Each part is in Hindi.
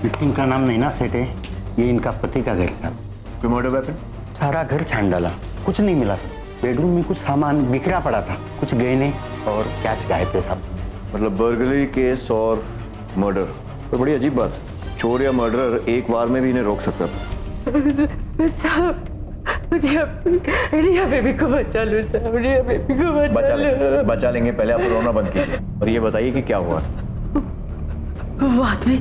विक्टिम का नाम नैना सेठ है, ये इनका पति का घर साहब। कोई मर्डर वेपन? सारा घर छान डाला, कुछ नहीं मिला। बेडरूम में कुछ सामान बिखरा पड़ा था, कुछ गहने और कैश गायब थे साहब। मतलब बर्गलरी केस और मर्डर, तो बड़ी अजीब बात है। चोर या मर्डरर एक वार में भी इन्हें रोक सकता था। साहब, रिया बेबी को बचा लो साहब, रिया बेबी को बचा लो। बचा लेंगे, पहले आप रोना बंद कीजिए और ये बताइए कि क्या हुआ। वो आदमी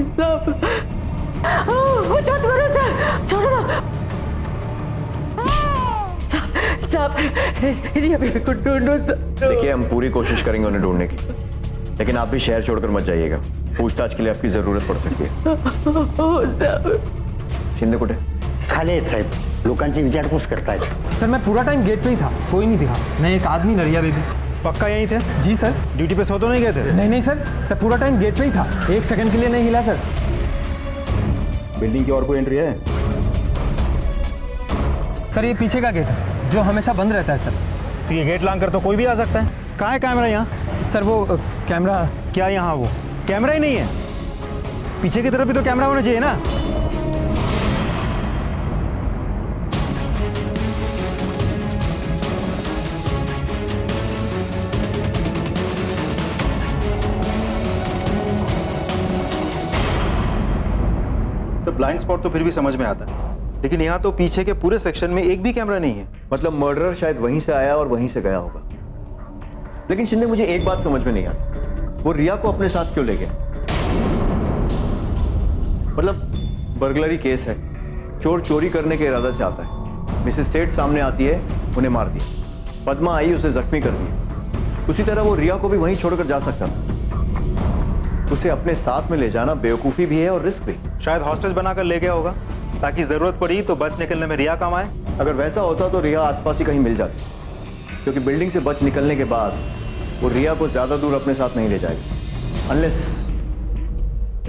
साहब, वो छोड़ करो साहब, छोड़ो साहब, रिया बेबी को ढूंढो साहब। देखिए, हम पूरी कोशिश करेंगे उन्हें ढूंढने की, लेकिन आप भी शहर छोड़कर मत जाइएगा। पूछताछ के लिए आपकी जरूरत पड़ सकती है। शिंदे कुठे? खाली आहेत साहेब, लोकांची विचारपूस करतायत। सर मैं पूरा टाइम गेट पे ही था, कोई नहीं दिखा। नहीं एक आदमी न रिया बेबी। पक्का यहीं थे? जी सर। ड्यूटी पे सो तो नहीं गए थे? नहीं सर पूरा टाइम गेट पे ही था, एक सेकंड के लिए नहीं हिला सर। बिल्डिंग की और कोई एंट्री है? सर ये पीछे का गेट है जो हमेशा बंद रहता है सर। तो ये गेट लांग कर तो कोई भी आ सकता है। कहाँ है कैमरा यहाँ? सर वो कैमरा। क्या यहाँ वो कैमरा ही नहीं है? पीछे की तरफ भी तो कैमरा होना चाहिए ना। तो ब्लाइंड स्पॉट तो फिर भी समझ में आता है, लेकिन यहाँ तो पीछे के पूरे सेक्शन में एक भी कैमरा नहीं है। मतलब मर्डरर शायद वहीं से आया और वहीं से गया होगा। लेकिन शिंदे, मुझे एक बात समझ में नहीं आती, वो रिया को अपने साथ क्यों ले गया? मतलब बर्गलरी केस है, चोर चोरी करने के इरादा से आता है। मिसेस सेठ सामने आती है, उन्हें मार दिया। पद्मा आई, उसे जख्मी कर दिया। उसी तरह वो रिया को भी वहीं छोड़कर जा सकता था। उसे अपने साथ में ले जाना बेवकूफ़ी भी है और रिस्क भी। शायद हॉस्टेज बनाकर ले गया होगा ताकि जरूरत पड़ी तो बच निकलने में रिया काम आए। अगर वैसा होता तो रिया आसपास ही कहीं मिल जाती, क्योंकि बिल्डिंग से बच निकलने के बाद वो रिया को ज्यादा दूर अपने साथ नहीं ले जाएगी, अनलेस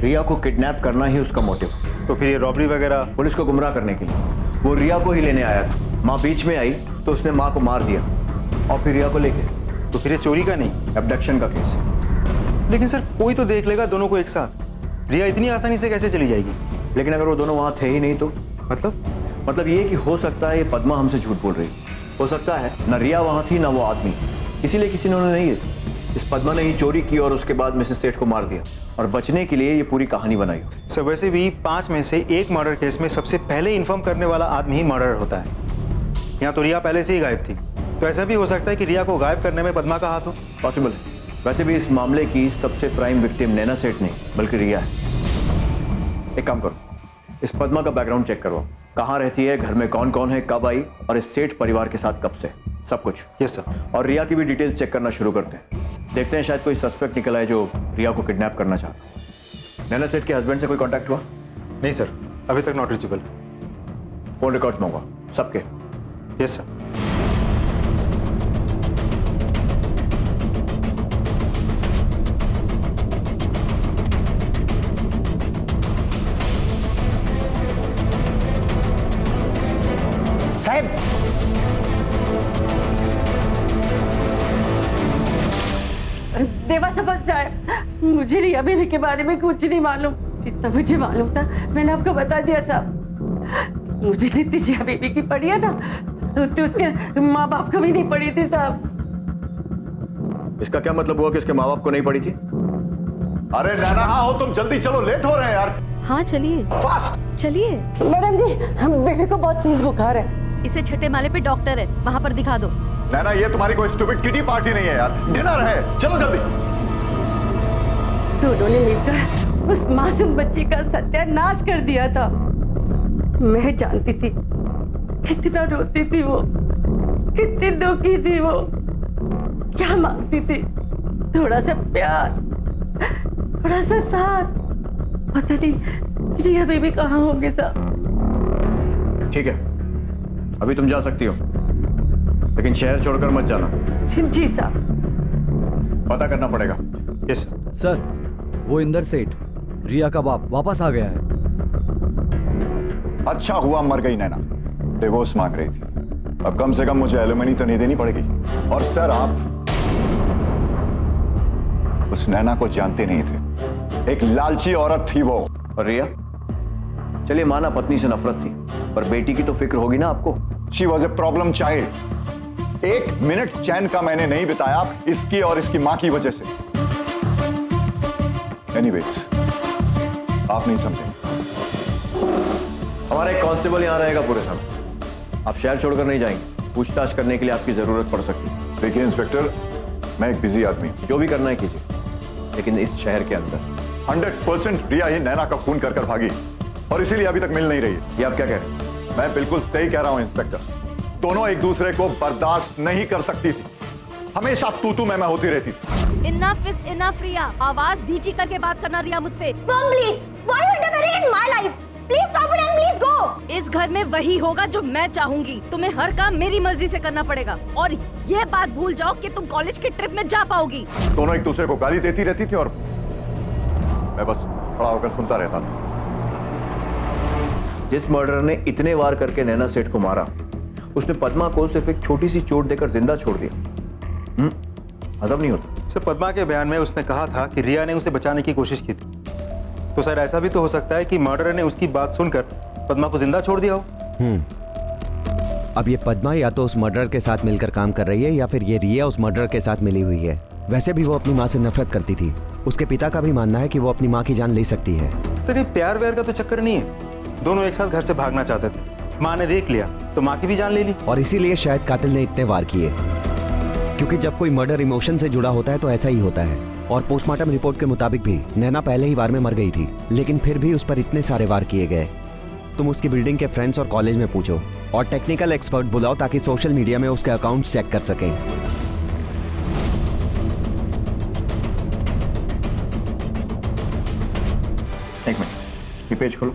रिया को किडनैप करना ही उसका मोटिव। तो फिर ये रॉबरी वगैरह? पुलिस को गुमराह करने के लिए। वो रिया को ही लेने आया था, माँ बीच में आई तो उसने माँ को मार दिया और फिर रिया को लेके। तो फिर ये चोरी का नहीं, एब्डक्शन का केस। लेकिन सर कोई तो देख लेगा दोनों को एक साथ। रिया इतनी आसानी से कैसे चली जाएगी? लेकिन अगर वो दोनों वहां थे ही नहीं तो? मतलब ये कि हो सकता है ये पद्मा हमसे झूठ बोल रही, हो सकता है ना रिया वहां थी ना वो आदमी, इसीलिए किसी ने उन्हें नहीं है। इस पद्मा ने ही चोरी की और उसके बाद मिसेस सेठ को मार दिया और बचने के लिए ये पूरी कहानी बनाई हो। सर वैसे भी 5 में से एक मर्डर केस में सबसे पहले इन्फॉर्म करने वाला आदमी ही मर्डर होता है। यहाँ तो रिया पहले से ही गायब थी, तो ऐसा भी हो सकता है कि रिया को गायब करने में पद्मा का हाथ हो। पॉसिबल है। वैसे भी इस मामले की सबसे प्राइम विक्टिम नैना सेठ नहीं बल्कि रिया है। एक काम करो, इस पद्मा का बैकग्राउंड चेक करो, कहाँ रहती है, घर में कौन कौन है, कब आई और इस सेठ परिवार के साथ कब से, सब कुछ। Yes sir. और रिया की भी डिटेल्स चेक करना शुरू करते हैं। देखते हैं शायद कोई सस्पेक्ट निकल आए जो रिया को किडनैप करना चाहता। नैना सेठ के हस्बैंड से कोई कांटेक्ट हुआ? नहीं सर, अभी तक नॉट रीचेबल। फोन रिकॉर्ड्स मंगवा सबके। Yes sir. साहेब देवा समझ जाए, मुझे रिया बेबी के बारे में कुछ नहीं मालूम। जितना मुझे मालूम था मैंने आपको बता दिया साहब। मुझे जितनी रिया बेबी की पड़ी है ना, उतनी उसके माँ बाप को भी नहीं पड़ी थी साहब। इसका क्या मतलब हुआ कि उसके माँ बाप को नहीं पड़ी थी? अरे नैना, हाँ हो तुम, जल्दी चलो, लेट हो रहे हैं यार। हाँ चलिए, फास्ट चलिए। मैडम जी, हम बेबी को बहुत तेज बुखार है। इसे छठे माले पे डॉक्टर है, वहाँ पर दिखा दो। नैना, ये तुम्हारी कोई स्टूपिड किटी पार्टी नहीं है यार, डिनर है, चलो जल्दी। दोनों ने मिलकर उस मासूम बच्ची का सत्यानाश कर दिया था। मैं जानती थी कितना रोती थी वो, कितनी दुखी थी वो, क्या मांगती थी, थोड़ा सा प्यार, थोड़ा सा साथ। पता नहीं रिया बेबी कहाँ होंगे साहब। ठीक है, अभी तुम जा सकती हो, लेकिन शहर छोड़कर मत जाना। जी साहब। पता करना पड़ेगा। यस सर, वो इंदर सेठ, रिया का बाप, वापस आ गया है। अच्छा हुआ मर गई नैना, डिवोर्स मांग रही थी, अब कम से कम मुझे एलिमनी तो नहीं देनी पड़ेगी। और सर आप उस नैना को जानते नहीं थे। एक लालची औरत थी वो। और रिया? चलिए माना पत्नी से नफरत थी, पर बेटी की तो फिक्र होगी ना आपको। She was a problem child. एक मिनट चैन का मैंने नहीं बिताया इसकी और इसकी मां की वजह से। एनीवेज, आप नहीं समझे। हमारा एक कांस्टेबल यहां रहेगा पूरे समय। आप शहर छोड़कर नहीं जाएंगे। पूछताछ करने के लिए आपकी जरूरत पड़ सकती है। देखिए इंस्पेक्टर, मैं एक बिजी आदमी हूं। जो भी करना है कीजिए, लेकिन इस शहर के अंदर। 100% रिया ही नैना का खून कर भागी और इसीलिए अभी तक मिल नहीं रही है। ये आप क्या कह रहे हैं? मैं बिल्कुल सही कह रहा हूं इंस्पेक्टर। दोनों एक दूसरे को बर्दाश्त नहीं कर सकती थी। हमेशा तू मैं होती रहती थी। इनफ इज इनफ रिया। आवाज नीची करके बात करना रिया मुझसे। Mom, please. Why are you interfering in my life? Please stop it and please go. इस घर में वही होगा जो मैं चाहूंगी। तुम्हें हर काम मेरी मर्जी से करना पड़ेगा और ये बात भूल जाओ कि तुम कॉलेज की ट्रिप में जा पाओगी। दोनों एक दूसरे को गाली देती रहती थी और मैं बस खड़ा होकर सुनता रहता था। जिस मर्डरर ने इतने वार करके नैना सेठ को मारा, उसने पद्मा को सिर्फ एक छोटी सी चोट देकर जिंदा छोड़ दिया। हजम नहीं होता। सर, पद्मा के बयान में उसने कहा था कि रिया ने उसे बचाने की कोशिश की थी। तो सर, ऐसा भी तो हो सकता है कि मर्डरर ने उसकी बात सुनकर पद्मा को जिंदा छोड़ दिया हो। अब ये पद्मा या तो उस मर्डरर के साथ मिलकर काम कर रही है या फिर ये रिया उस मर्डरर के साथ मिली हुई है। वैसे भी वो अपनी माँ से नफरत करती थी। उसके पिता का भी मानना है कि वो अपनी माँ की जान ले सकती है। सर, ये प्यार व्यार का तो चक्कर नहीं है। दोनों एक साथ घर से भागना चाहते थे। माँ ने देख लिया तो माँ की भी जान ले ली। और इसीलिए शायद कातिल ने इतने वार किए, क्योंकि जब कोई मर्डर इमोशन से जुड़ा होता है तो ऐसा ही होता है। और पोस्टमार्टम रिपोर्ट के मुताबिक भी नैना पहले ही वार में मर गई थी, लेकिन फिर भी उस पर इतने सारे वार किए गए। तुम उसकी बिल्डिंग के फ्रेंड्स और कॉलेज में पूछो और टेक्निकल एक्सपर्ट बुलाओ ताकि सोशल मीडिया में उसके अकाउंट चेक कर सकें। एक मिनट, ये पेज खोलो।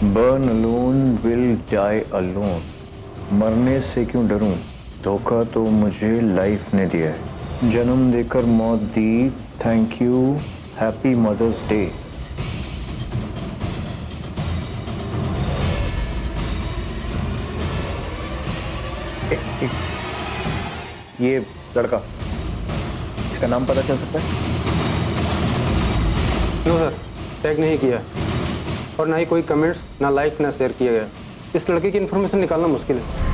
Born alone will die alone. मरने से क्यों डरूं? धोखा तो मुझे लाइफ ने दिया है। जन्म देकर मौत दी। Thank you, happy mother's day. ये लड़का, इसका नाम पता चल सकता है? नो सर, टैग नहीं किया और ना ही कोई कमेंट्स, ना लाइक, ना शेयर किया गया। इस लड़के की इन्फॉर्मेशन निकालना मुश्किल है।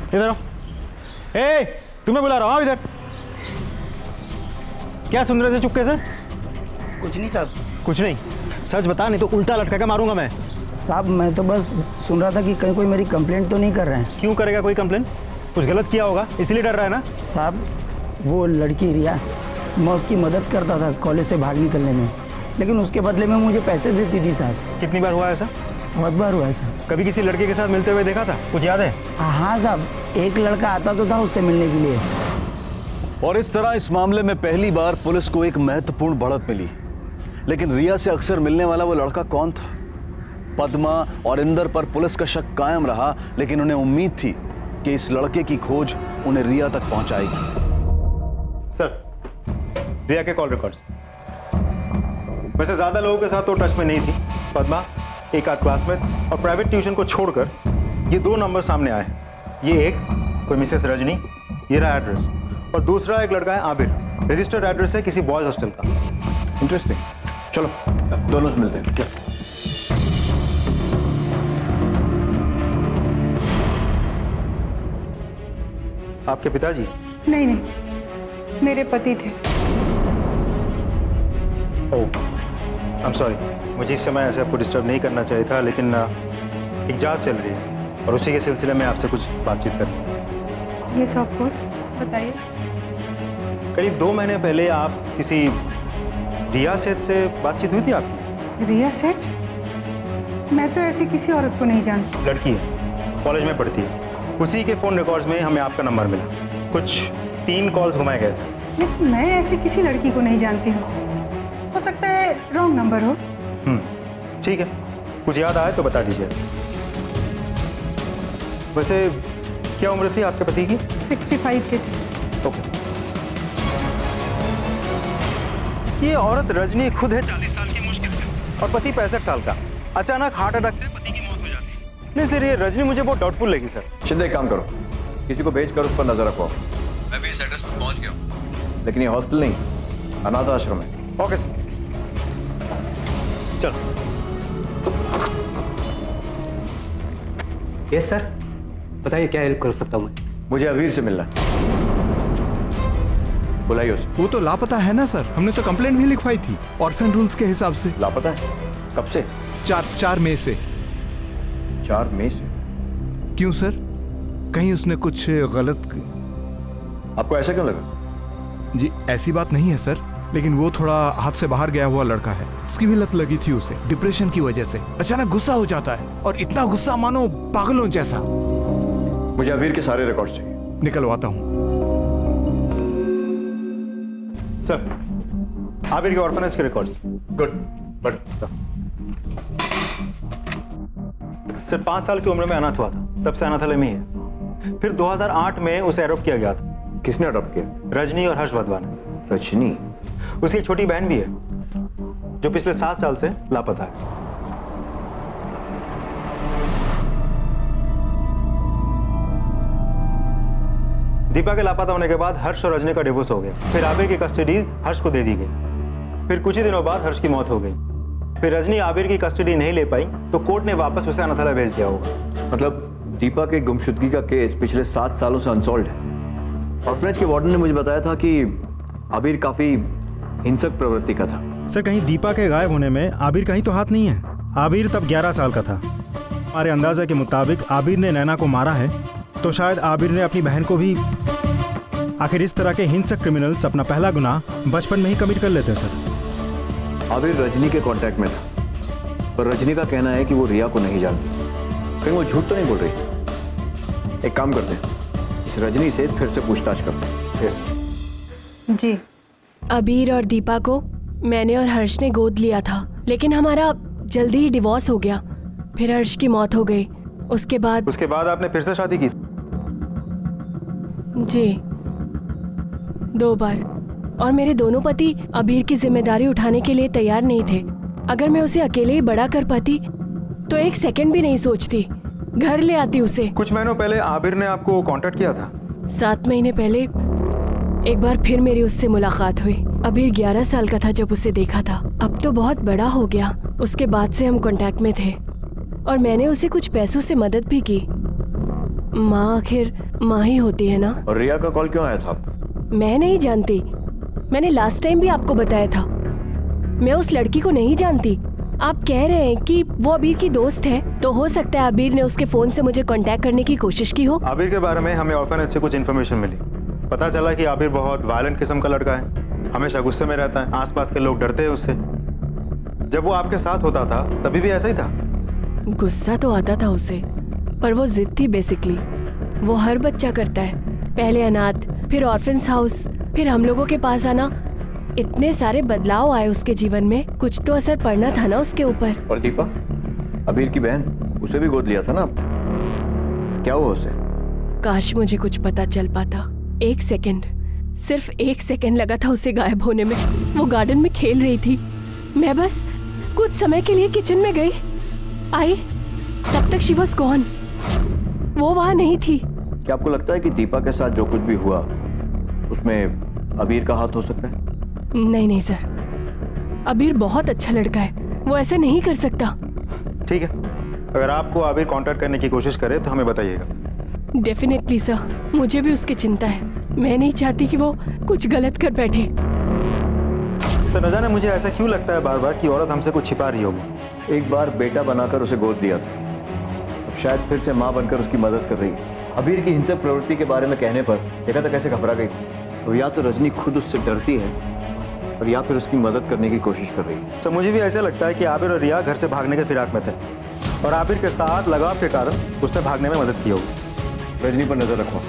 इधर आओ। तुम्हें बुला रहा हूँ इधर। क्या सुन रहे थे चुपके से? कुछ नहीं साहब। कुछ नहीं? सच बता, नहीं तो उल्टा लटका के मारूंगा मैं। साहब, मैं तो बस सुन रहा था कि कहीं कोई मेरी कंप्लेंट तो नहीं कर रहे हैं। क्यों करेगा कोई कंप्लेंट? कुछ गलत किया होगा इसलिए डर रहा है ना? साहब, वो लड़की रिया, मैं उसकी मदद करता था कॉलेज से भाग निकलने में, लेकिन उसके बदले में मुझे पैसे देती थी साहब। कितनी बार हुआ ऐसा? बहुत बार हुआ है साहब। कभी किसी लड़के के साथ मिलते हुए देखा था? कुछ याद है? हाँ साहब, एक लड़का आता तो था उससे मिलने के लिए। और इस तरह इस मामले में पहली बार पुलिस को एक महत्वपूर्ण बढ़त मिली। लेकिन रिया से अक्सर मिलने वाला वो लड़का कौन था? पद्मा और इंदर पर पुलिस का शक कायम रहा, लेकिन उन्हें उम्मीद थी कि इस लड़के की खोज उन्हें रिया तक पहुंचाएगी। सर, रिया के कॉल रिकॉर्ड्स। वैसे ज्यादा लोगों के साथ तो टच में नहीं थी। पद्मा, एक आध क्लासमेट्स और प्राइवेट ट्यूशन को छोड़कर ये 2 नंबर सामने आए। ये एक कोई मिसेस रजनी, ये रहा एड्रेस, और दूसरा एक लड़का है आबिर, रजिस्टर्ड एड्रेस है किसी बॉयज हॉस्टल का। इंटरेस्टिंग। चलो दोनों से मिलते हैं। आपके पिताजी? नहीं नहीं, मेरे पति थे। ओह, आई एम सॉरी। मुझे इस समय ऐसे आपको डिस्टर्ब नहीं करना चाहिए था, लेकिन एक जांच चल रही है और उसी के सिलसिले में आपसे कुछ बातचीत करनी है। यस ऑफ कोर्स, बताइए। करीब 2 महीने पहले आप किसी रिया सेठ से बातचीत हुई थी आपकी? रिया सेठ? मैं तो ऐसी किसी औरत को नहीं जानती। लड़की है, कॉलेज में पढ़ती है। उसी के फ़ोन रिकॉर्ड्स में हमें आपका नंबर मिला। कुछ 3 कॉल्स घुमाए गए थे। लेकिन मैं ऐसी किसी लड़की को नहीं जानती हूँ। हो सकता है रॉन्ग नंबर हो। ठीक है, कुछ याद आए तो बता दीजिए। वैसे क्या उम्र थी आपके पति की? 65 के थे। ओके। ये औरत रजनी खुद है 40 साल की मुश्किल से, और पति 65 साल का। अचानक हार्ट अटैक से पति की मौत हो जाती है। नहीं सर, ये रजनी मुझे बहुत डाउटफुल लगी सर। शिंदे एक काम करो, किसी को भेज कर उस पर नजर रखो। मैं भी इस एड्रेस पर पहुंच गया हूं, लेकिन ये हॉस्टल नहीं, अनाथ आश्रम है। ओके सर, चलो। यस सर, बताइए क्या हेल्प कर सकता हूँ मैं? मुझे अबीर से मिलना है, बुलाइए उसे। वो तो लापता है ना सर, हमने तो कंप्लेंट भी लिखवाई थी ऑर्फन रूल्स के हिसाब से। लापता है? कब से? 4 मई से। 4 मई से? क्यों सर, कहीं उसने कुछ गलत? आपको ऐसा क्यों लगा? जी ऐसी बात नहीं है सर, लेकिन वो थोड़ा हाथ से बाहर गया हुआ लड़का है। उसकी भी लत लगी थी उसे, डिप्रेशन की वजह से। अचानक गुस्सा हो जाता है, और इतना गुस्सा मानो पागलों जैसा। मुझे अबीर के सारे रिकॉर्ड चाहिए। निकलवाता हूँ सर, आबिर के ऑर्फनेज के रिकॉर्ड्स। गुड, बट सर 5 साल की उम्र में अनाथ हुआ था, तब से अनाथालय में ही है। फिर 2008 में उसे अडॉप्ट किया गया था। किसने अडॉप्ट किया? रजनी और हर्ष वाधवा ने। रजनी? उसकी एक छोटी बहन भी है जो पिछले 7 साल से लापता है। दीपा के लापता होने के बाद हर्ष और रजनी का डिवोर्स हो गया। फिर आबिर की कस्टडी हर्ष को दे दी गई। फिर कुछ ही दिनों बाद हर्ष की मौत हो गई। फिर रजनी आबिर की कस्टडी नहीं ले पाई तो कोर्ट ने वापस उसे अनाथालय भेज दिया होगा। मतलब दीपा के गुमशुदगी का केस पिछले 7 सालों से अनसॉल्व्ड है। ऑर्फनेज के वार्डन ने मुझे बताया था कि आबिर काफी हिंसक प्रवृत्ति का था। सर कहीं दीपा के गायब होने में आबिर का ही तो हाथ नहीं है। आबिर तब 11 साल का था। हमारे अंदाजा के मुताबिक आबिर ने नैना को मारा है, तो शायद आबिर ने अपनी बहन को भी। आखिर इस तरह के हिंसक क्रिमिनल्स अपना पहला गुनाह बचपन में ही कमिट कर लेते हैं सर। आबिर रजनी के कांटेक्ट में था, पर रजनी का कहना है कि वो रिया को नहीं जानती। कहीं वो झूठ तो नहीं बोल रही? एक काम करते हैं, इस रजनी से फिर से पूछताछ करते हैं। जी अबीर और दीपा को मैंने और हर्ष ने गोद लिया था, लेकिन हमारा जल्दी ही डिवोर्स हो गया। फिर हर्ष की मौत हो गई। उसके बाद आपने फिर से शादी की? जी, 2 बार। और मेरे दोनों पति अबीर की जिम्मेदारी उठाने के लिए तैयार नहीं थे। अगर मैं उसे अकेले ही बड़ा कर पाती तो 1 सेकंड भी नहीं सोचती, घर ले आती उसे। कुछ महीनों पहले आबिर ने आपको कांटेक्ट किया था? 7 महीने पहले एक बार फिर मेरी उससे मुलाकात हुई। अबीर 11 साल का था जब उसे देखा था। अब तो बहुत बड़ा हो गया। उसके बाद से हम कांटेक्ट में थे और मैंने उसे कुछ पैसों से मदद भी की। माँ आखिर माँ ही होती है ना। और रिया का कॉल क्यों आया था आपको? मैं नहीं जानती। मैंने लास्ट टाइम भी आपको बताया था, मैं उस लड़की को नहीं जानती। आप कह रहे हैं कि वो अबीर की दोस्त है, तो हो सकता है अबीर ने उसके फोन से मुझे कांटेक्ट करने की कोशिश की हो। आबिर के बारे में हमें ऑर्फनेज से कुछ इन्फॉर्मेशन मिली। पता चला कि आबिर बहुत वायलेंट किस्म का लड़का है, हमेशा गुस्से में रहता है, आसपास के लोग डरते हैं उससे। जब वो आपके साथ होता था तभी भी ऐसा ही था? गुस्सा तो आता था उसे, पर वो जिद थी बेसिकली। वो हर बच्चा करता है, पहले अनाथ, फिर ऑर्फन्स हाउस, फिर हम लोगों के पास आना। इतने सारे बदलाव आए उसके जीवन में, कुछ तो असर पड़ना था ना उसके ऊपर। और दीपा, अबीर की बहन, उसे भी गोद लिया था ना? क्या हुआ उसे? काश मुझे कुछ पता चल पाता। 1 सेकंड, सिर्फ 1 सेकंड लगा था उसे गायब होने में। वो गार्डन में खेल रही थी, मैं बस कुछ समय के लिए किचन में गई, आई, तब तक शी वॉज गॉन। वो वहां नहीं थी। क्या आपको लगता है कि दीपा के साथ जो कुछ भी हुआ उसमें अबीर का हाथ हो सकता है? नहीं सर, अबीर बहुत अच्छा लड़का है, वो ऐसा नहीं कर सकता। ठीक है, अगर आपको आबिर कांटेक्ट करने की कोशिश करे तो हमें बताइएगा। डेफिनेटली सर, मुझे भी उसकी चिंता है। मैं नहीं चाहती कि वो कुछ गलत कर बैठे। सर न जाने मुझे ऐसा क्यों लगता है बार बार कि औरत हमसे कुछ छिपा रही होगी। एक बार बेटा बनाकर उसे गोद दिया था, अब शायद फिर से माँ बनकर उसकी मदद कर रही है। अबीर की हिंसक प्रवृत्ति के बारे में कहने पर देखा था कैसे घबरा गई। तो या तो रजनी खुद उससे डरती है और या फिर उसकी मदद करने की कोशिश कर रही है। सर मुझे भी ऐसा लगता है कि आबिर और रिया घर से भागने के फिराक में थे और आबिर के साथ लगाव के कारण उसने भागने में मदद की होगी। रजनी पर नजर रखो,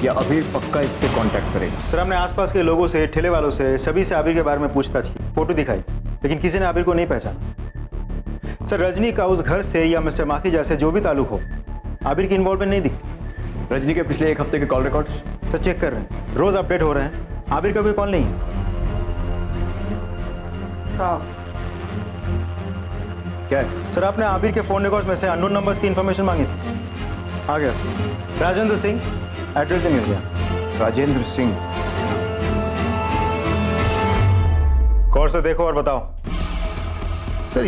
या अबीर पक्का इससे कांटेक्ट करेगा। सर हमने आसपास के लोगों से, ठेले वालों से, सभी से आबिर के बारे में पूछताछ की, फोटो दिखाई, लेकिन किसी ने आबिर को नहीं पहचाना। सर रजनी का उस घर से या मिस्टर माखी जैसे जो भी ताल्लुक हो, आबिर की इन्वॉल्वमेंट नहीं दिखती। रजनी के पिछले 1 हफ्ते के कॉल रिकॉर्ड्स सर चेक कर रहे हैं, रोज अपडेट हो रहे हैं। आबिर का कोई कॉल नहीं है। क्या है? सर आपने आबिर के फोन रिकॉर्ड्स में से अननोन नंबर्स की इंफॉर्मेशन मांगी थी। आ गया सर। राजेंद्र सिंह, एड्रेस भी मिल गया। राजेंद्र सिंह। गौर से देखो और बताओ। सर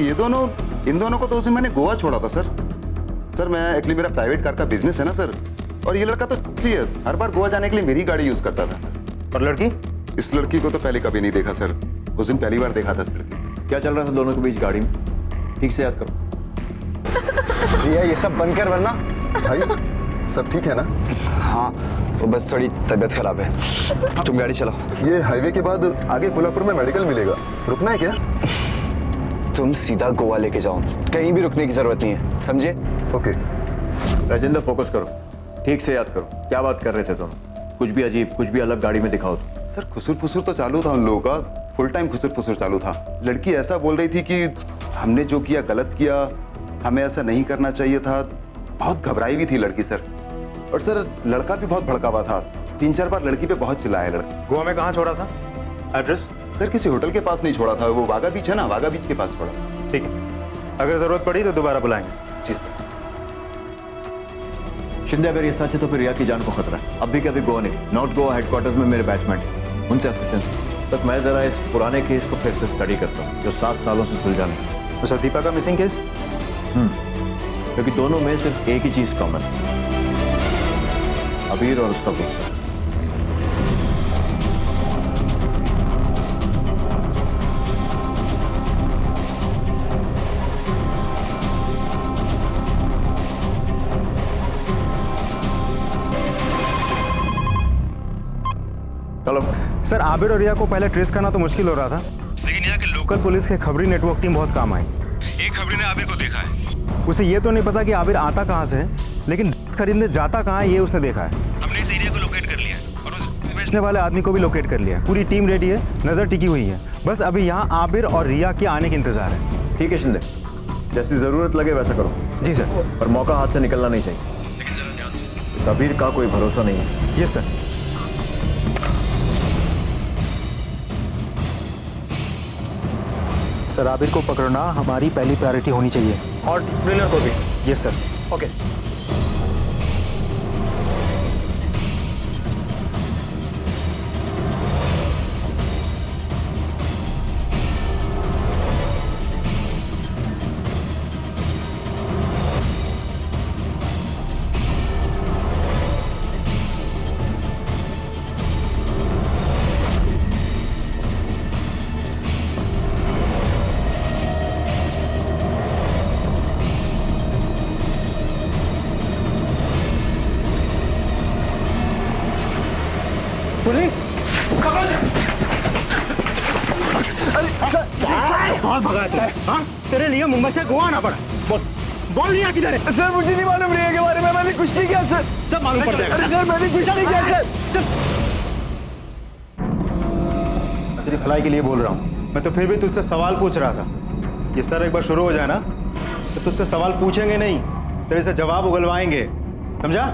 इन दोनों को तो उस दिन मैंने गोवा छोड़ा था सर। सर मैं एक्चुअली मेरा प्राइवेट कार का बिजनेस है ना सर, और ये लड़का तो हर बार गोवा जाने के लिए मेरी गाड़ी यूज करता था। और लड़की? इस लड़की को तो पहले कभी नहीं देखा सर, उस दिन पहली बार देखा था सर। क्या चल रहा था दोनों के बीच गाड़ी में? ठीक से याद करो। रिया ये सब बंद कर वरना। भाई सब ठीक है ना? हाँ वो बस थोड़ी तबीयत खराब है। तुम गाड़ी चलाओ। ये हाईवे के बाद आगे कोल्हापुर में मेडिकल मिलेगा, रुकना है क्या? तुम सीधा गोवा लेके जाओ, कहीं भी रुकने की जरूरत नहीं है, समझे? ओके। राजेंद्र फोकस करो, ठीक से याद करो। क्या बात कर रहे थे दोनों? कुछ भी अजीब, कुछ भी अलग गाड़ी में दिखाओ तो। सर खुसुर फुसुर तो चालू था उन लोगों का, फुल टाइम खुसुर फुसुर चालू था। लड़की ऐसा बोल रही थी कि हमने जो किया गलत किया, हमें ऐसा नहीं करना चाहिए था। बहुत घबराई हुई थी लड़की सर। और सर लड़का भी बहुत भड़का हुआ था, 3-4 बार लड़की पे बहुत चिल्लाया लड़का। गोवा में कहाँ छोड़ा था? एड्रेस? सर किसी होटल के पास नहीं छोड़ा था, वो वागा बीच है ना, वागा बीच के पास छोड़ा। ठीक है, अगर जरूरत पड़ी तो दोबारा बुलाएंगे। जी सर। शिंदे अगर ये सच है तो फिर रिया की जान को खतरा है। अभी के अभी गोवा नहीं, नॉर्थ गोवा हेडक्वार्टर्स में मेरे बैचमेंट, उनसे असिस्टेंस तक मैं जरा इस पुराने केस को फिर से स्टडी करता हूँ जो 7 सालों से सुलझा नहीं। तो दीपा का मिसिंग केस? क्योंकि दोनों में सिर्फ एक ही चीज कॉमन है, अबीर और उसका गुस्सा। चलो सर आबिर और रिया को पहले ट्रेस करना तो मुश्किल हो रहा था, लेकिन यहाँ के लोकल पुलिस के खबरी नेटवर्क टीम बहुत काम आई। एक खबरी ने आबिर को देखा है, उसे ये तो नहीं पता कि आबिर आता कहाँ से है, लेकिन खरीदने जाता कहाँ है ये उसने देखा है। हमने इस एरिया को लोकेट कर लिया है और उस बेचने वाले आदमी को भी लोकेट कर लिया है। पूरी टीम रेडी है, नजर टिकी हुई है, बस अभी यहाँ आबिर और रिया के आने के इंतजार है। ठीक है शिंदे, जैसी जरूरत लगे वैसा करो। जी सर। पर मौका हाथ से निकलना नहीं चाहिए, लेकिन जरा ध्यान से। अबीर का कोई भरोसा नहीं है। Yes sir. सर आबिर को पकड़ना हमारी पहली प्रायोरिटी होनी चाहिए, और ट्रेलर को भी। Yes sir. ओके। पुलिस कौन भगा तू? हाँ? तेरे लिए मुंबई से गोवा आना पड़ा। बोल रिया किधर है? सर मुझे नहीं मालूम रिया के बारे में, मैंने कुछ नहीं किया सर। सब मालूम पड़ जाएगा। सर मैंने कुछ नहीं किया सर। मैं तेरी भलाई के लिए बोल रहा हूँ, मैं तो फिर भी तुझसे सवाल पूछ रहा था। ये सर एक बार शुरू हो जाए ना तो तुझसे सवाल पूछेंगे नहीं, तेरे से जवाब उगलवाएंगे, समझा?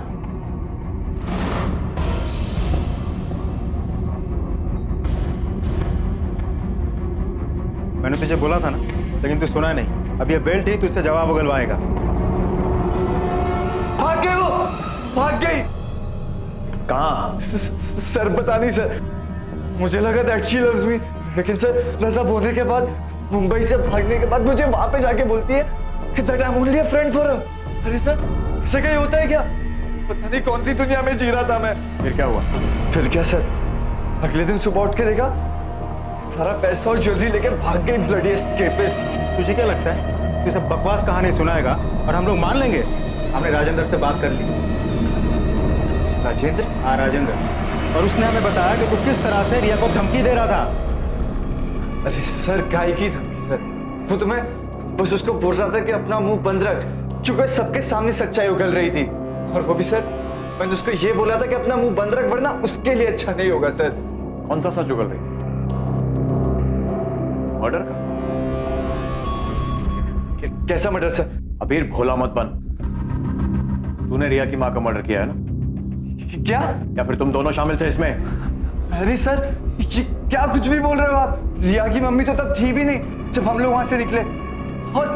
मैंने तुझे बोला था ना, लेकिन तू सुना नहीं। अब ये बेल्ट ही तुझसे जवाब उगलवाएगा। भाग गई वो, भाग गई। कहाँ? सर पता नहीं सर, मुझे लगा दैट शी लव्स मी, लेकिन सर रज़ा होने के बाद, मुंबई से भागने के बाद मुझे वहां पे जाके बोलती है कि that I am only a friend for her. अरे सर ऐसा कहीं होता है क्या? पता नहीं कौन सी दुनिया में जी रहा था मैं। फिर क्या हुआ? फिर क्या सर, अगले दिन सुबह उठ के देखा सारा पैसा और ज्वेलरी लेके भाग गई ब्लडी एस्केपिस्ट। तुझे क्या लगता है तू सब बकवास कहानी सुनाएगा और हम लोग मान लेंगे? हमने राजेंद्र से बात कर ली। राजेंद्र? हाँ राजेंद्र, और उसने हमें बताया कि तू किस तरह से रिया को धमकी दे रहा था। अरे सर काय की धमकी सर, वो तो मैं बस उसको बोल रहा था कि अपना मुंह बंद रख, क्योंकि सबके सामने सच्चाई उगल रही थी। और वो भी सर मैंने उसको ये बोला था कि अपना मुंह बंद रख वरना उसके लिए अच्छा नहीं होगा सर। कौन सा सच उगल रही थी? मर्डर का? कैसा मर्डर सर? अबीर भोला मत बन, तूने रिया की मां का मर्डर किया है ना? क्या? या फिर तुम दोनों शामिल थे इसमें? अरे सर ये क्या कुछ भी बोल रहे हो आप? रिया की मम्मी तो तब थी भी नहीं जब हम लोग वहां से निकले, और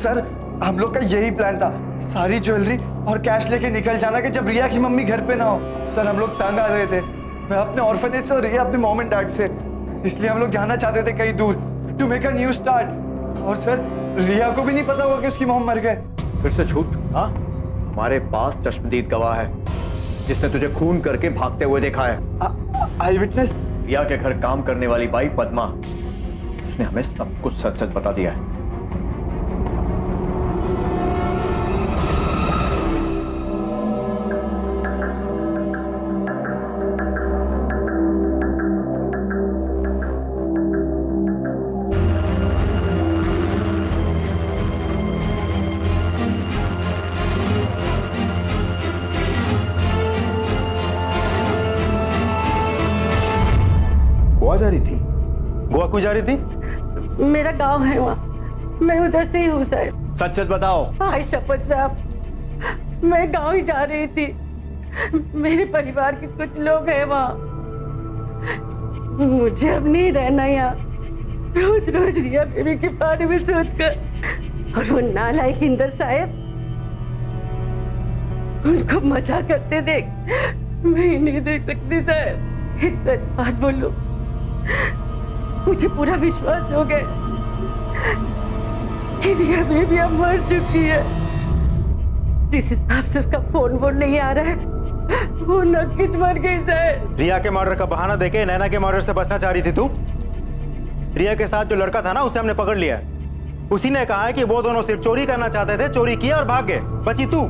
सर हम लोग का यही प्लान था, सारी ज्वेलरी और कैश लेके निकल जाना कि जब रिया की मम्मी घर पे ना हो। सर हम लोग तंग आ रहे थे, मैं अपने ऑर्फनेज से और रिया अपने मॉम एंड डैड से, इसलिए हम लोग जाना चाहते थे कहीं दूर to make a new start. और सर रिया को भी नहीं पता होगा कि उसकी मॉम मर गए। फिर से झूठ? हाँ, हमारे पास चश्मदीद गवाह है जिसने तुझे खून करके भागते हुए देखा है। आई विटनेस? रिया के घर काम करने वाली बाई पद्मा, उसने हमें सब कुछ सच सच बता दिया है। गोवा जा रही थी? गोवा क्यों जा रही थी? मेरा गांव है वहाँ, मैं उधर से ही हूँ सर। सच सच बताओ। हाय शपथ साहब, मैं गांव ही जा रही थी, मेरे परिवार के कुछ लोग हैं वहाँ, मुझे अब नहीं रहना यहाँ। रोज रोज रिया बेबी के बारे में सोचकर, और वो नालायक इंदर साहब, उनको मजा करते देख मैं नहीं देख सकती साहब। एक सच बात बोलूं, मुझे पूरा विश्वास हो गया कि रिया बेबी अब मर चुकी है। जिस हिसाब से उसका फोन नहीं आ रहा है, वो नक्कीच मर गई साहब। रिया के मर्डर का बहाना देके नैना के मर्डर से बचना चाह रही थी तू? रिया के साथ जो लड़का था ना, उसे हमने पकड़ लिया है। उसी ने कहा है कि वो दोनों सिर्फ चोरी करना चाहते थे, चोरी किया और भाग गए। बची तू।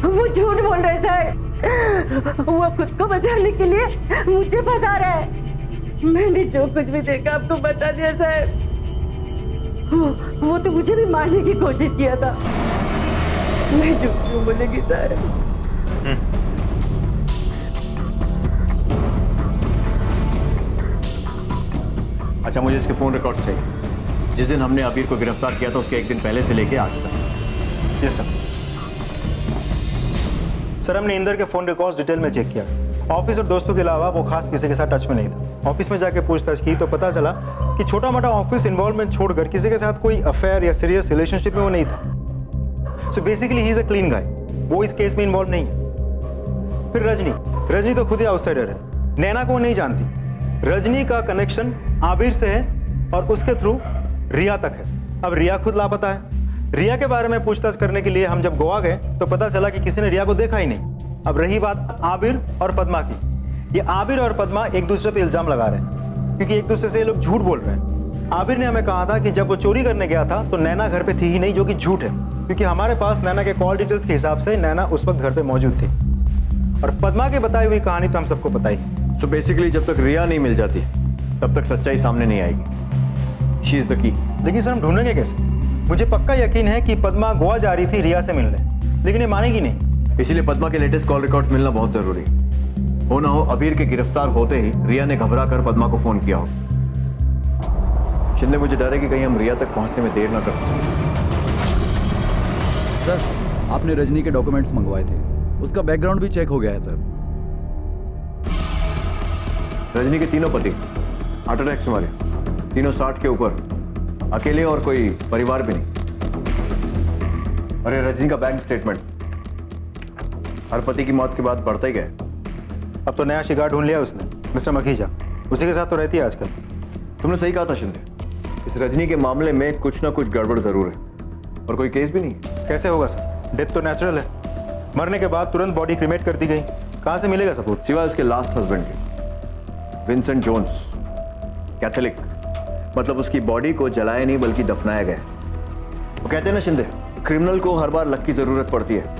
वो झूठ बोल रहे साहब, वो खुद को बचाने के लिए मुझे फंसा रहा है। मैंने जो कुछ भी देखा आपको बता दिया साहब। वो तो मुझे भी मारने की कोशिश किया था। मैं झूठ क्यों बोलेगी साहब? अच्छा, मुझे इसके फोन रिकॉर्ड चाहिए। जिस दिन हमने अबीर को गिरफ्तार किया था उसके एक दिन पहले से लेके आज तक। Yes sir. सर हमने इंदर के फोन रिकॉर्ड्स डिटेल में चेक किया। ऑफिस और दोस्तों के अलावा वो खास किसी के साथ टच में नहीं था। ऑफिस में जाके पूछताछ की तो पता चला कि छोटा मोटा ऑफिस इन्वॉल्वमेंट छोड़कर किसी के साथ कोई अफेयर या सीरियस रिलेशनशिप में वो नहीं था। So basically he is a clean guy. वो इस केस में इन्वॉल्व नहीं है। फिर रजनी तो खुद ही आउटसाइडर है, नैना को वो नहीं जानती। रजनी का कनेक्शन आबिर से है और उसके थ्रू रिया तक है। अब रिया खुद लापता है। रिया के बारे में पूछताछ करने के लिए हम जब गोवा गए तो पता चला कि किसी ने रिया को देखा ही नहीं। अब रही बात आबिर और पद्मा की, ये आबिर और पद्मा एक दूसरे पे इल्जाम लगा रहे हैं क्योंकि एक दूसरे से ये लोग झूठ बोल रहे हैं। आबिर ने हमें कहा था कि जब वो चोरी करने गया था तो नैना घर पे थी ही नहीं, जो कि झूठ है क्योंकि हमारे पास नैना के कॉल डिटेल्स के हिसाब से नैना उस वक्त घर पे मौजूद थी। और पद्मा की बताई हुई कहानी तो हम सबको पता ही। सो बेसिकली जब तक रिया नहीं मिल जाती तब तक सच्चाई सामने नहीं आएगी। She is the key. लेकिन सर हम ढूंढेंगे कैसे? मुझे पक्का यकीन है कि पद्मा गोवा जा रही थी रिया से मिलने, लेकिन ये मानेगी नहीं। इसीलिए पद्मा के लेटेस्ट कॉल रिकॉर्ड्स मिलना बहुत जरूरी है। हो ना हो अबीर के गिरफ्तार होते ही रिया ने घबरा कर पद्मा को फोन किया हो। शिंदे, मुझे डर है कि कहीं हम रिया तक पहुंचने में देर ना कर। सर आपने रजनी के डॉक्यूमेंट्स मंगवाए थे, उसका बैकग्राउंड भी चेक हो गया है सर। रजनी के तीनों पति हार्ट अटैक से मरे, तीनों 60 के ऊपर, अकेले और कोई परिवार भी नहीं। अरे रजनी का बैंक स्टेटमेंट हर पति की मौत के बाद बढ़ता ही गया। अब तो नया शिकार ढूंढ लिया उसने, मिस्टर मखीजा। उसी के साथ तो रहती है आजकल। तुमने सही कहा था शिंदे, इस रजनी के मामले में कुछ ना कुछ गड़बड़ जरूर है, और कोई केस भी नहीं है। कैसे होगा सर? डेथ तो नेचुरल है। मरने के बाद तुरंत बॉडी क्रिमेट कर दी गई, कहाँ से मिलेगा सबूत? सिवाय उसके लास्ट हस्बैंड के, विंसेंट जोन्स, कैथोलिक, मतलब उसकी बॉडी को जलाया नहीं बल्कि दफनाया गया। वो कहते हैं ना शिंदे, क्रिमिनल को हर बार लक की जरूरत पड़ती है,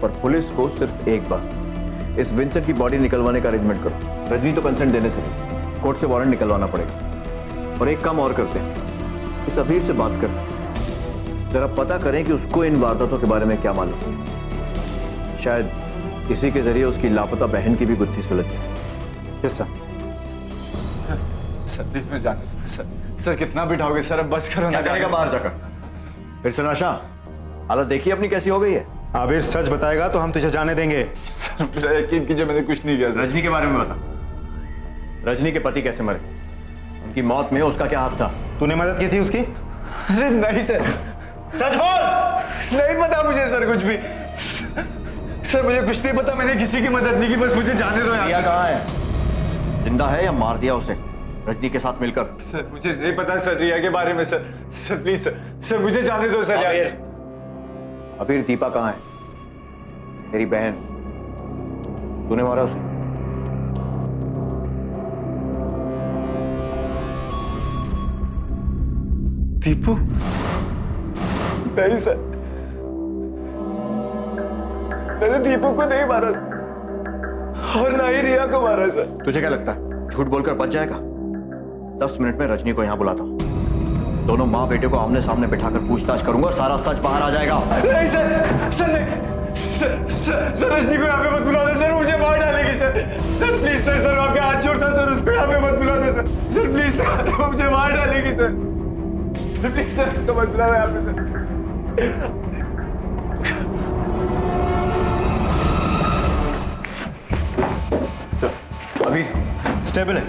पर पुलिस को सिर्फ एक बार। इस विंसेंट की बॉडी निकलवाने का अरेंजमेंट करो। रजनी तो कंसेंट देने से नहीं, कोर्ट से वारंट निकलवाना पड़ेगा। और एक काम और करते हैं, इस अबीर से बात करते, जरा पता करें कि उसको इन वारदातों के बारे में क्या मालूम। शायद इसी के जरिए उसकी लापता बहन की भी गुत्थी सुलझ जाए। Yes sir. सर प्लीज मैं जाने सर। सर कितना बिठाओगे सर? अब बस करो ना। क्या जाएगा बाहर जाकर? फिर से नशा? हालत देखिए अपनी कैसी हो गई है। आबिर सच बताएगा तो हम तुझे जाने देंगे। सर मेरा यकीन कीजिए, मैंने कुछ नहीं किया सर। रजनी के बारे में बता। रजनी के पति कैसे मरे? उनकी मौत में उसका क्या हाथ था? तूने मदद की थी उसकी? अरे नहीं सर, सच बोल। नहीं पता मुझे सर कुछ भी। सर मुझे कुछ नहीं पता, मैंने किसी की मदद नहीं की, बस मुझे जाने दो रिया यहाँ से। कहाँ है? जिंदा है या मार दिया उसे रजनी के साथ मिलकर? सर मुझे नहीं पता सर रिया के बारे में sir. Sir please sir, sir मुझे जाने दो सर। अबीर दीपा कहाँ है? तेरी बहन, तूने मारा उसे? दीपू? नहीं सर, मैंने दीपू को नहीं मारा सर, और ना ही रिया को मारा सर। तुझे क्या लगता है झूठ बोलकर बच जाएगा? 10 मिनट में रजनी को यहां बुलाता हूं। दोनों माँ बेटे को आमने सामने बिठाकर पूछताछ करूंगा, सारा सच बाहर आ जाएगा। नहीं सर, सर नहीं, सर रजनी को यहाँ पे मत बुला दे सर, मुझे मार डालेगी sir. Sir please sir, sir आपके हाथ छोड़ता सर, उसको यहाँ पे मत बुला दे सर। सर प्लीज सर, मुझे मार डालेगी सर। प्लीज सर, उसको मत बुला दे यहाँ पे सर। अभी स्टेबल है,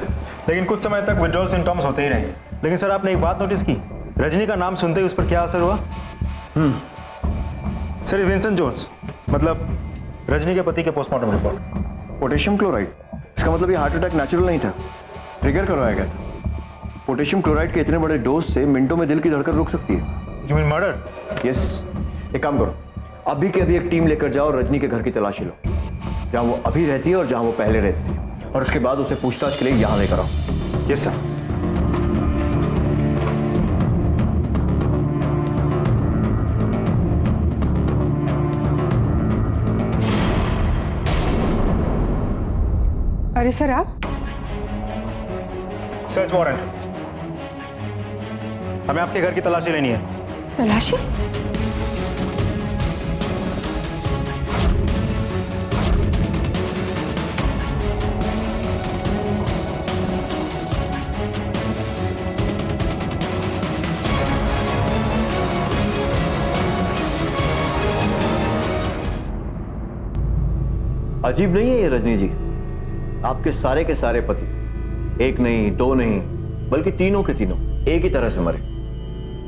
लेकिन कुछ समय तक विड्रॉल सिम्टम्स होते ही रहे। लेकिन सर आपने एक बात नोटिस की, रजनी का नाम सुनते ही उस पर क्या असर हुआ? सर विंसेंट जोन्स, मतलब रजनी के पति के पोस्टमार्टम रिपोर्ट। पोटेशियम क्लोराइड, इसका मतलब ये हार्ट अटैक नेचुरल नहीं था, ट्रिगर करवाया गया था। पोटेशियम क्लोराइड के इतने बड़े डोज से मिनटों में दिल की धड़कन रुक सकती है। You mean murder? यस। एक काम करो, अभी के अभी एक टीम लेकर जाओ, रजनी के घर की तलाशी लो, जहां वो अभी रहती है और जहां वो पहले रहती है, और उसके बाद उसे पूछताछ के लिए यहां लेकर आओ। Yes sir. अरे सर आप? सर्च वारंट, हमें आपके घर की तलाशी लेनी है। तलाशी? अजीब नहीं है ये रजनी जी? आपके सारे के सारे पति, एक नहीं दो नहीं बल्कि तीनों के तीनों एक ही तरह से मरे,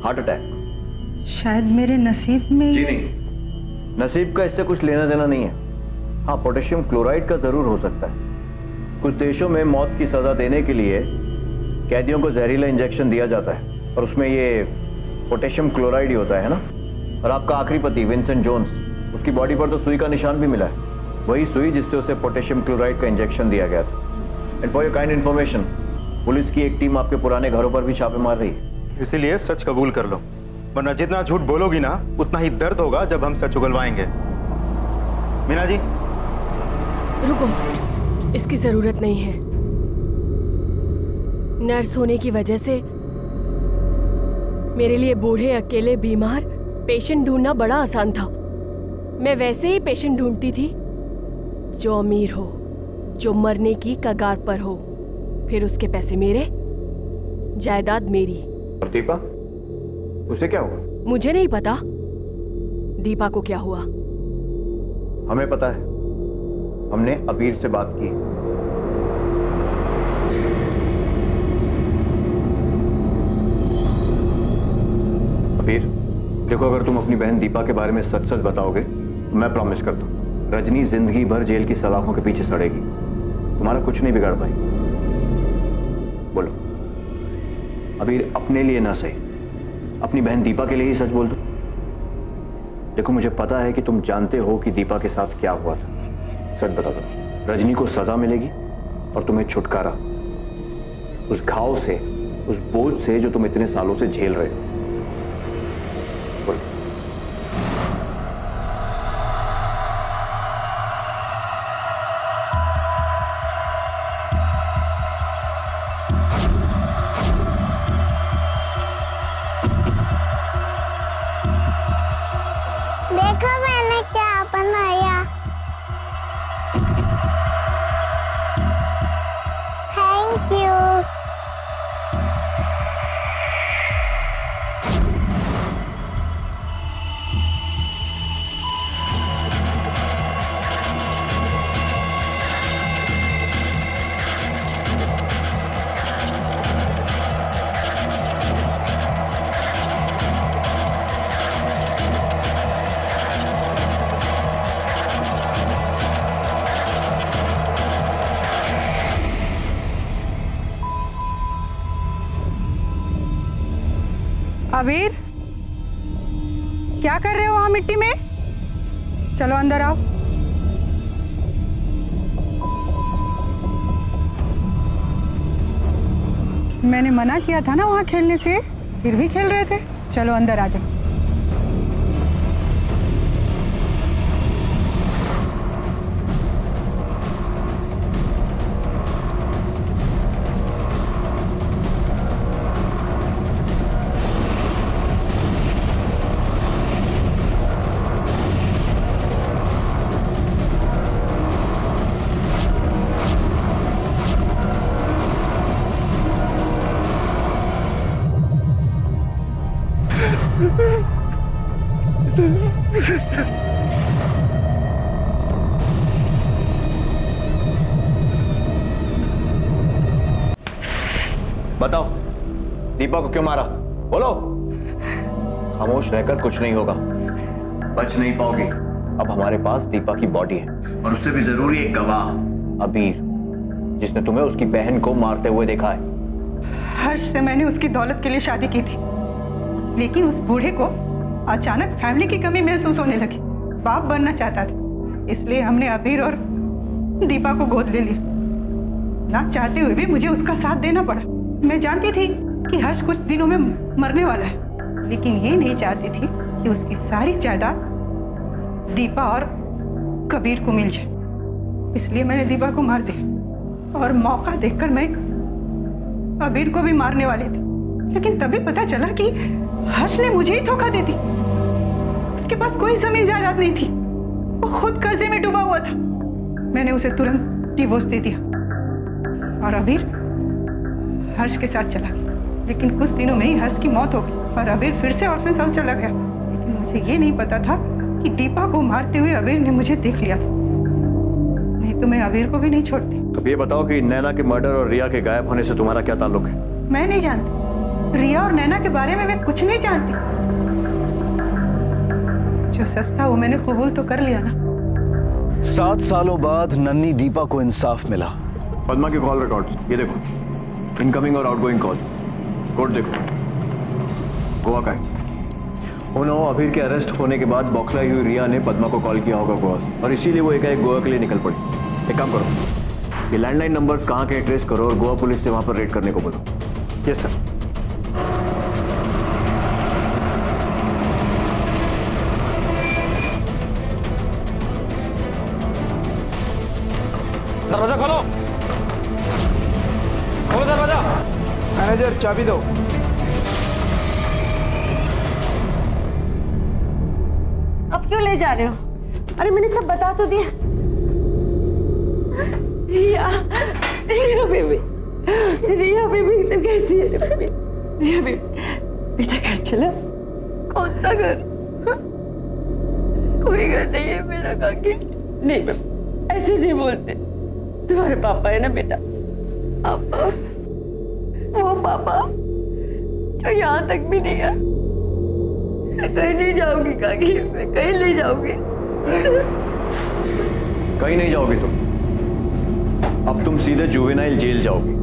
हार्ट अटैक। शायद मेरे नसीब में। जी नहीं, नसीब का इससे कुछ लेना देना नहीं है। हाँ, पोटेशियम क्लोराइड का जरूर हो सकता है। कुछ देशों में मौत की सजा देने के लिए कैदियों को जहरीला इंजेक्शन दिया जाता है, और उसमें ये पोटेशियम क्लोराइड ही होता है ना। और आपका आखिरी पति विंसेंट जोन्स, उसकी बॉडी पर तो सुई का निशान भी मिला है, वही सुई जिससे उसे पोटेशियम क्लोराइड का इंजेक्शन दिया गया था। And for your kind information, police की एक टीम आपके पुराने घरों पर भी छापे मार रही है। इसीलिए सच कबूल कर लो, वरना जितना झूठ बोलोगी ना उतना ही दर्द होगा जब हम सच उगलवाएंगे। मीना जी रुको, इसकी जरूरत नहीं है। नर्स होने की वजह से मेरे लिए बूढ़े अकेले बीमार पेशेंट ढूंढना बड़ा आसान था। मैं वैसे ही पेशेंट ढूंढती थी जो अमीर हो, जो मरने की कगार पर हो, फिर उसके पैसे मेरे, जायदाद मेरी। और दीपा, उसे क्या हुआ? मुझे नहीं पता दीपा को क्या हुआ। हमें पता है, हमने अबीर से बात की। अबीर देखो, अगर तुम अपनी बहन दीपा के बारे में सच सच बताओगे तो मैं प्रॉमिस करता हूं रजनी जिंदगी भर जेल की सलाखों के पीछे सड़ेगी, तुम्हारा कुछ नहीं बिगाड़ पाई। बोलो अबीर, अपने लिए ना सही, अपनी बहन दीपा के लिए ही सच बोल दो। देखो मुझे पता है कि तुम जानते हो कि दीपा के साथ क्या हुआ था, सच बता दो। रजनी को सजा मिलेगी और तुम्हें छुटकारा उस घाव से, उस बोझ से जो तुम इतने सालों से झेल रहे हो। बोलो। देखो मैंने क्या बनाया। Thank you. अबीर, क्या कर रहे हो वहां मिट्टी में? चलो अंदर आओ। मैंने मना किया था ना वहां खेलने से, फिर भी खेल रहे थे। चलो अंदर आ जाओ। बताओ, दीपा को क्यों मारा? बोलो। खामोश रहकर कुछ नहीं होगा, बच नहीं पाओगी। अब हमारे पास दीपा की बॉडी है और उससे भी जरूरी एक गवाह, अबीर, जिसने तुम्हें उसकी बहन को मारते हुए देखा है। हर्ष से मैंने उसकी दौलत के लिए शादी की थी, लेकिन उस बूढ़े को अचानक फैमिली की कमी महसूस होने लगी। बाप बनना चाहता था, इसलिए हमने अबीर और दीपा को गोद ले लिया। ना चाहते हुए भी मुझे उसका साथ देना पड़ा। मैं जानती थी कि हर्ष कुछ दिनों में मरने वाला है, लेकिन ये नहीं चाहती थी कि उसकी सारी जायदाद दीपा और कबीर को मिल जाए। इसलिए मैंने दीपा को मार दिया और मौका देखकर मैं अबीर को भी मारने वाली थी, लेकिन तभी पता चला कि हर्ष ने मुझे ही धोखा दे दी। उसके पास कोई जमीन जायदाद नहीं थी, वो खुद कर्जे में डूबा हुआ था। मैंने उसे तुरंत डिवोर्स दे दिया और अबीर हर्ष के साथ चला गया। लेकिन कुछ दिनों में ही हर्ष की मौत हो गई और अबीर फिर से ऑर्फेन्स हाउस चला गया। लेकिन मुझे ये नहीं पता था कि दीपा को मारते हुए अबीर ने मुझे देख लिया था, नहीं तो मैं अबीर को भी नहीं छोड़ती। तो ये बताओ कि नैना के मर्डर और रिया के गायब होने से तुम्हारा क्या ताल्लुक है? मैं नहीं जानती, रिया और नैना के बारे में मैं कुछ नहीं जानती। जो सच था वो मैंने कबूल तो कर लिया ना। 7 सालों बाद नन्ही दीपा को इंसाफ मिला। पद्मा के कॉल रिकॉर्ड्स ये देखो, इनकमिंग और आउटगोइंग कॉल कोड देखो। गोवा का है। उन्होंने अबीर के अरेस्ट होने के बाद बौखलाई हुई रिया ने पद्मा को कॉल किया होगा गोवा से, और इसीलिए वो एकाएक गोवा के लिए निकल पड़ी। एक काम करो, ये लैंडलाइन नंबर्स कहाँ के ट्रेस करो और गोवा पुलिस से वहां पर रेड करने को बोलो। Yes sir. दरवाजा खोलो, खोलो दरवाजा। मैनेजर चाबी दो। अब क्यों ले जा रहे हो? अरे मैंने सब बता तो दिया। रिया, रिया बेबी, रिया बेबी तुम कैसी है बेबी? रिया बेबी, बेटा घर चला। कौन सा घर? कोई घर नहीं है मेरा काकी। नहीं बेबी, ऐसे नहीं बोलते। तुम्हारे पापा है ना बेटा? पापा, वो पापा जो यहाँ तक भी नहीं है। कहीं नहीं जाऊंगी काकी, मैं कहीं नहीं जाऊंगी। कहीं नहीं जाओगी तुम, अब तुम सीधे जुवेनाइल जेल जाओगी।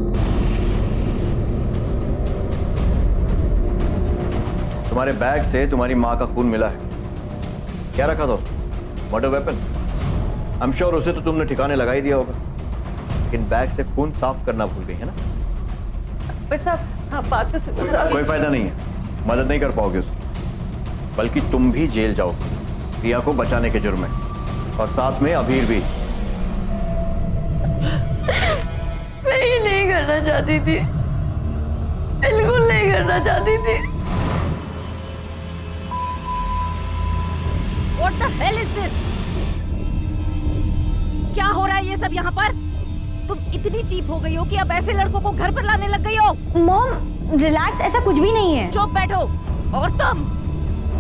तुम्हारे बैग से तुम्हारी माँ का खून मिला है। क्या रखा था उसमें? Murder weapon. I am sure उसे तो तुमने ठिकाने लगा ही दिया होगा, लेकिन बैग से खून साफ करना भूल गई है ना? बस आप बात तो सुनो। कोई फायदा नहीं है, मदद नहीं कर पाओगे उसकी, बल्कि तुम भी जेल जाओगे रिया को बचाने के जुर्म में, और साथ में अबीर भी। मैं ये नहीं करना चाहती थी, बिल्कुल नहीं करना चाहती थी। What the hell is this? क्या हो रहा है ये सब यहाँ पर? तुम इतनी चीप हो गई हो कि अब ऐसे लड़कों को घर पर लाने लग गई हो। मॉम रिलैक्स, ऐसा कुछ भी नहीं है। चुप बैठो। और तुम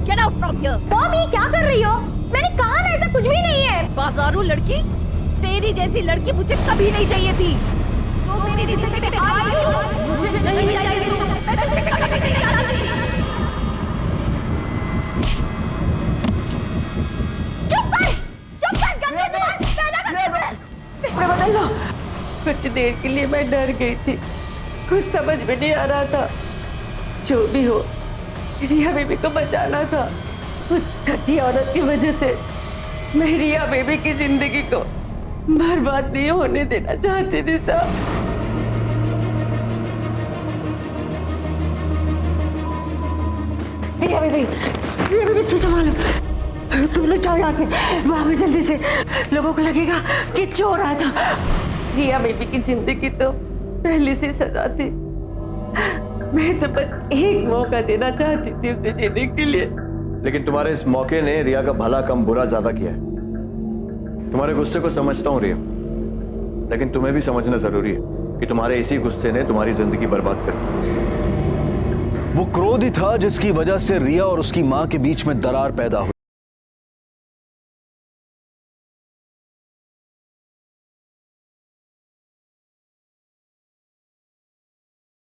get out from here. Mom ये क्या कर रही हो? मैंने कहा ना ऐसा कुछ भी नहीं है। बाजारू लड़की, तेरी जैसी लड़की मुझे कभी नहीं चाहिए थी। तो मेरी जिंदगी में आई हो, मुझे नहीं चाहिए थी। मैं तुझे कभी नहीं चाहती। चुप कर, गंदे जुबान पैदा कर। बदल लो। कुछ देर के लिए मैं डर गई थी, कुछ समझ में नहीं आ रहा था। जो भी हो, रिया बेबी को बचाना था। उस घटिया औरत की वजह से मैं रिया बेबी की जिंदगी को बर्बाद नहीं होने देना चाहती थी साहब। रिया बेबी संभालो, तुम लोग जाओ यहाँ से, वहां जल्दी से, लोगों को लगेगा कि चोर आया था। रिया बेबी की जिंदगी तो पहले से सजा थी, मैं तो बस एक मौका देना चाहती थी उसे जीने के लिए। लेकिन तुम्हारे इस मौके ने रिया का भला कम बुरा ज्यादा किया है। तुम्हारे गुस्से को समझता हूं रिया, लेकिन तुम्हें भी समझना जरूरी है कि तुम्हारे इसी गुस्से ने तुम्हारी जिंदगी बर्बाद कर दी। वो क्रोध ही था जिसकी वजह से रिया और उसकी मां के बीच में दरार पैदा हुई।